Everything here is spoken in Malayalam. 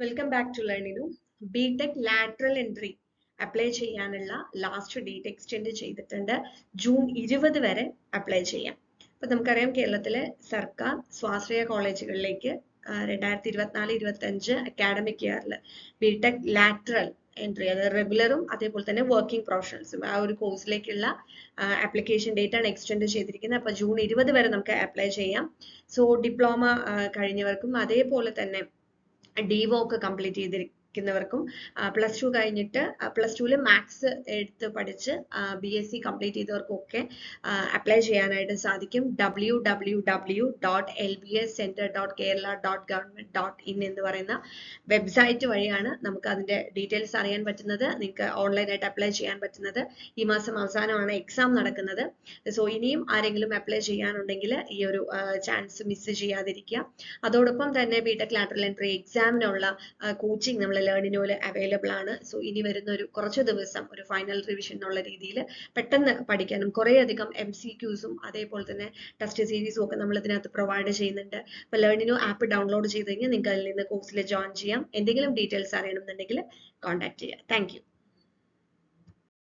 വെൽക്കം ബാക്ക് ടു ലേണിനു. ബിടെക് ലാറ്ററൽ എൻട്രി അപ്ലൈ ചെയ്യാനുള്ള ലാസ്റ്റ് ഡേറ്റ് എക്സ്റ്റെൻഡ് ചെയ്തിട്ടുണ്ട്. ജൂൺ 20 വരെ അപ്ലൈ ചെയ്യാം. അപ്പൊ നമുക്കറിയാം കേരളത്തിലെ സർക്കാർ സ്വാശ്രയ കോളേജുകളിലേക്ക് 2024-25 അക്കാഡമിക് ഇയറിൽ ബിടെക് ലാറ്ററൽ എൻട്രി, അതായത് റെഗുലറും അതേപോലെ തന്നെ വർക്കിംഗ് പ്രൊഫഷണൽസും ആ ഒരു കോഴ്സിലേക്കുള്ള ആപ്ലിക്കേഷൻ ഡേറ്റ് ആണ് എക്സ്റ്റെൻഡ് ചെയ്തിരിക്കുന്നത്. അപ്പൊ ജൂൺ 20 വരെ നമുക്ക് അപ്ലൈ ചെയ്യാം. സോ ഡിപ്ലോമ കഴിഞ്ഞവർക്കും അതേപോലെ തന്നെ ഡിവോക്ക് കംപ്ലീറ്റ് ചെയ്തിരിക്കുന്നവർക്കും പ്ലസ് ടു കഴിഞ്ഞിട്ട് പ്ലസ് ടുവിൽ മാത്സ് എടുത്ത് പഠിച്ച് BSc കംപ്ലീറ്റ് ചെയ്തവർക്കും ഒക്കെ അപ്ലൈ ചെയ്യാനായിട്ട് സാധിക്കും. www.lbscenter.kerala.government.in എന്ന് പറയുന്ന വെബ്സൈറ്റ് വഴിയാണ് നമുക്ക് അതിന്റെ ഡീറ്റെയിൽസ് അറിയാൻ പറ്റുന്നത്. നിങ്ങൾക്ക് ഓൺലൈനായിട്ട് അപ്ലൈ ചെയ്യാൻ പറ്റുന്നത്. ഈ മാസം അവസാനമാണ് എക്സാം നടക്കുന്നത്. സോ ഇനിയും ആരെങ്കിലും അപ്ലൈ ചെയ്യാനുണ്ടെങ്കിൽ ഈ ഒരു ചാൻസ് മിസ് ചെയ്യാതിരിക്കുക. അതോടൊപ്പം തന്നെ ബിടെക് ലാറ്ററൽ എൻട്രി എക്സാമിനുള്ള കോച്ചിങ് നമ്മൾ ലേണിനോയിൽ അവൈലബിൾ ആണ്. സോ ഇനി വരുന്ന ഒരു കുറച്ച് ദിവസം ഒരു ഫൈനൽ റിവിഷൻ എന്നുള്ള രീതിയിൽ പെട്ടെന്ന് പഠിക്കാനും കുറേയധികം MCQസും അതേപോലെ തന്നെ ടെസ്റ്റ് സീരീസും ഒക്കെ നമ്മൾ ഇതിനകത്ത് പ്രൊവൈഡ് ചെയ്യുന്നുണ്ട്. അപ്പോൾ ലേണിനോ ആപ്പ് ഡൗൺലോഡ് ചെയ്ത് കഴിഞ്ഞാൽ നിങ്ങൾക്ക് അതിൽ നിന്ന് കോഴ്സിൽ ജോയിൻ ചെയ്യാം. എന്തെങ്കിലും ഡീറ്റെയിൽസ് അറിയണമെന്നുണ്ടെങ്കിൽ കോൺടാക്ട് ചെയ്യാം. Thank you.